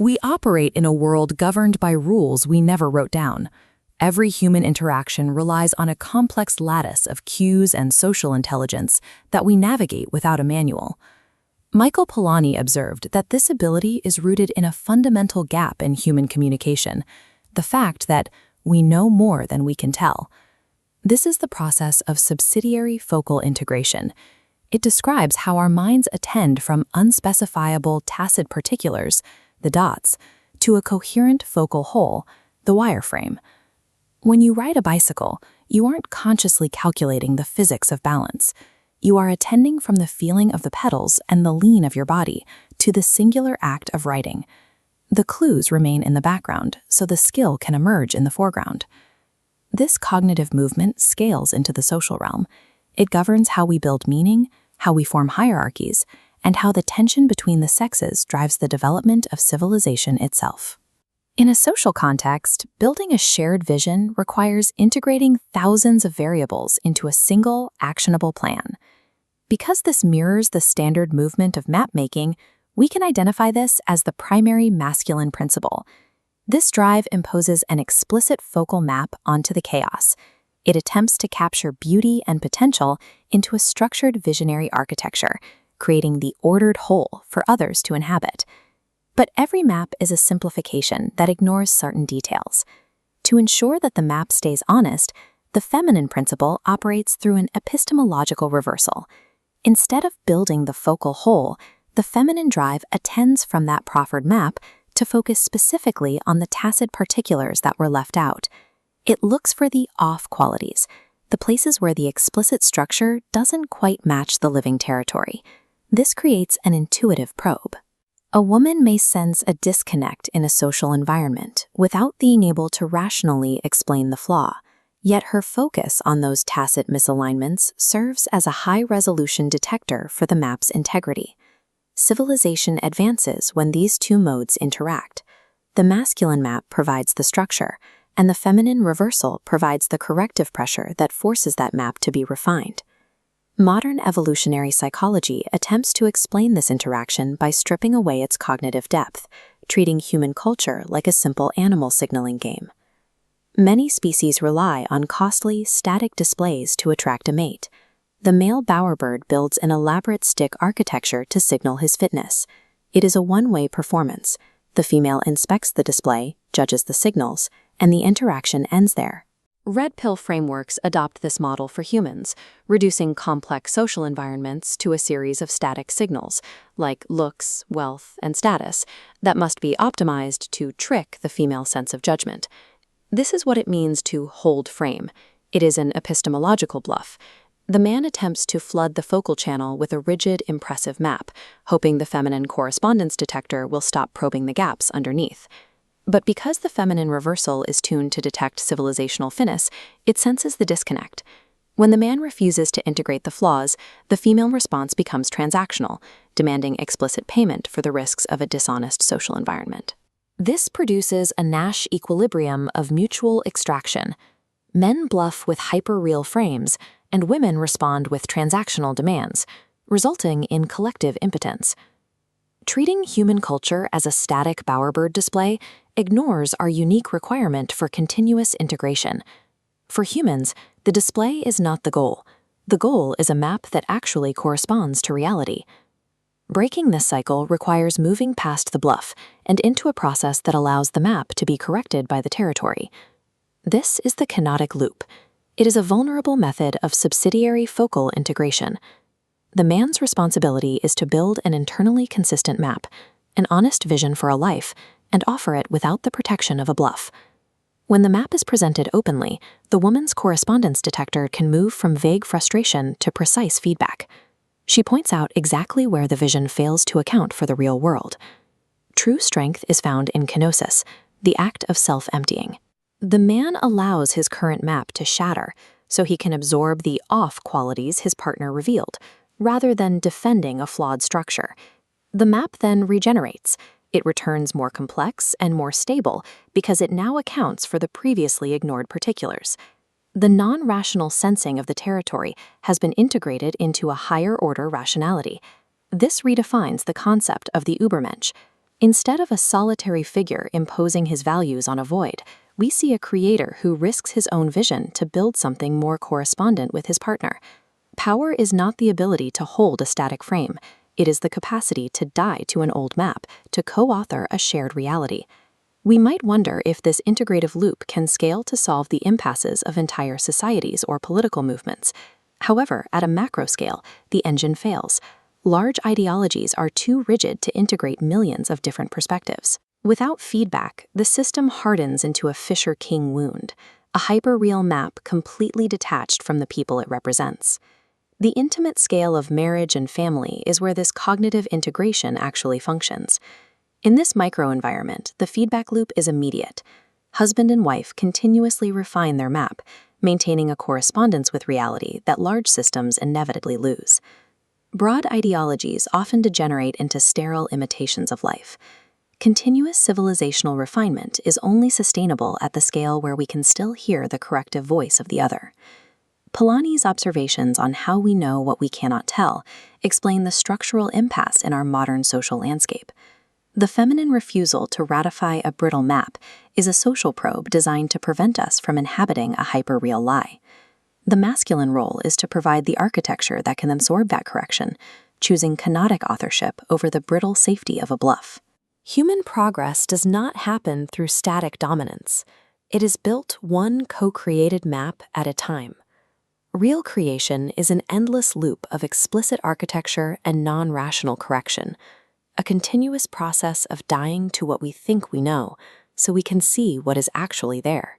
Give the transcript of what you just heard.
We operate in a world governed by rules we never wrote down. Every human interaction relies on a complex lattice of cues and social intelligence that we navigate without a manual. Michael Polanyi observed that this ability is rooted in a fundamental gap in human communication, the fact that we know more than we can tell. This is the process of subsidiary-focal integration. It describes how our minds attend from unspecifiable tacit particulars, the dots, to a coherent focal whole, the wireframe. When you ride a bicycle, you aren't consciously calculating the physics of balance. You are attending from the feeling of the pedals and the lean of your body to the singular act of riding. The clues remain in the background, so the skill can emerge in the foreground. This cognitive movement scales into the social realm. It governs how we build meaning, how we form hierarchies, and how the tension between the sexes drives the development of civilization itself. In a social context, building a shared vision requires integrating thousands of variables into a single, actionable plan. Because this mirrors the standard movement of map-making, we can identify this as the primary masculine principle. This drive imposes an explicit focal map onto the chaos. It attempts to capture beauty and potential into a structured visionary architecture, creating the ordered whole for others to inhabit. But every map is a simplification that ignores certain details. To ensure that the map stays honest, the feminine principle operates through an epistemological reversal. Instead of building the focal whole, the feminine drive attends from that proffered map to focus specifically on the tacit particulars that were left out. It looks for the off qualities, the places where the explicit structure doesn't quite match the living territory. This creates an intuitive probe. A woman may sense a disconnect in a social environment without being able to rationally explain the flaw, yet her focus on those tacit misalignments serves as a high-resolution detector for the map's integrity. Civilization advances when these two modes interact. The masculine map provides the structure, and the feminine reversal provides the corrective pressure that forces that map to be refined. Modern evolutionary psychology attempts to explain this interaction by stripping away its cognitive depth, treating human culture like a simple animal signaling game. Many species rely on costly, static displays to attract a mate. The male bowerbird builds an elaborate stick architecture to signal his fitness. It is a one-way performance. The female inspects the display, judges the signals, and the interaction ends there. Red pill frameworks adopt this model for humans, reducing complex social environments to a series of static signals, like looks, wealth, and status, that must be optimized to trick the female sense of judgment. This is what it means to hold frame. It is an epistemological bluff. The man attempts to flood the focal channel with a rigid, impressive map, hoping the feminine correspondence detector will stop probing the gaps underneath. But because the feminine reversal is tuned to detect civilizational finesse, it senses the disconnect. When the man refuses to integrate the flaws, the female response becomes transactional, demanding explicit payment for the risks of a dishonest social environment. This produces a Nash equilibrium of mutual extraction. Men bluff with hyper-real frames, and women respond with transactional demands, resulting in collective impotence. Treating human culture as a static bowerbird display ignores our unique requirement for continuous integration. For humans, the display is not the goal. The goal is a map that actually corresponds to reality. Breaking this cycle requires moving past the bluff and into a process that allows the map to be corrected by the territory. This is the Kenotic loop. It is a vulnerable method of subsidiary-focal integration. The man's responsibility is to build an internally consistent map, an honest vision for a life, and offer it without the protection of a bluff. When the map is presented openly, the woman's correspondence detector can move from vague frustration to precise feedback. She points out exactly where the vision fails to account for the real world. True strength is found in kenosis, the act of self-emptying. The man allows his current map to shatter so he can absorb the off qualities his partner revealed, rather than defending a flawed structure. The map then regenerates. It returns more complex and more stable because it now accounts for the previously ignored particulars. The non-rational sensing of the territory has been integrated into a higher-order rationality. This redefines the concept of the Übermensch. Instead of a solitary figure imposing his values on a void, we see a creator who risks his own vision to build something more correspondent with his partner. Power is not the ability to hold a static frame. It is the capacity to die to an old map, to co-author a shared reality. We might wonder if this integrative loop can scale to solve the impasses of entire societies or political movements. However, at a macro scale, the engine fails. Large ideologies are too rigid to integrate millions of different perspectives. Without feedback, the system hardens into a Fisher King wound, a hyperreal map completely detached from the people it represents. The intimate scale of marriage and family is where this cognitive integration actually functions. In this microenvironment, the feedback loop is immediate. Husband and wife continuously refine their map, maintaining a correspondence with reality that large systems inevitably lose. Broad ideologies often degenerate into sterile imitations of life. Continuous civilizational refinement is only sustainable at the scale where we can still hear the corrective voice of the other. Polanyi's observations on how we know what we cannot tell explain the structural impasse in our modern social landscape. The feminine refusal to ratify a brittle map is a social probe designed to prevent us from inhabiting a hyperreal lie. The masculine role is to provide the architecture that can absorb that correction, choosing kenotic authorship over the brittle safety of a bluff. Human progress does not happen through static dominance. It is built one co-created map at a time. Real creation is an endless loop of explicit architecture and non-rational correction, a continuous process of dying to what we think we know so we can see what is actually there.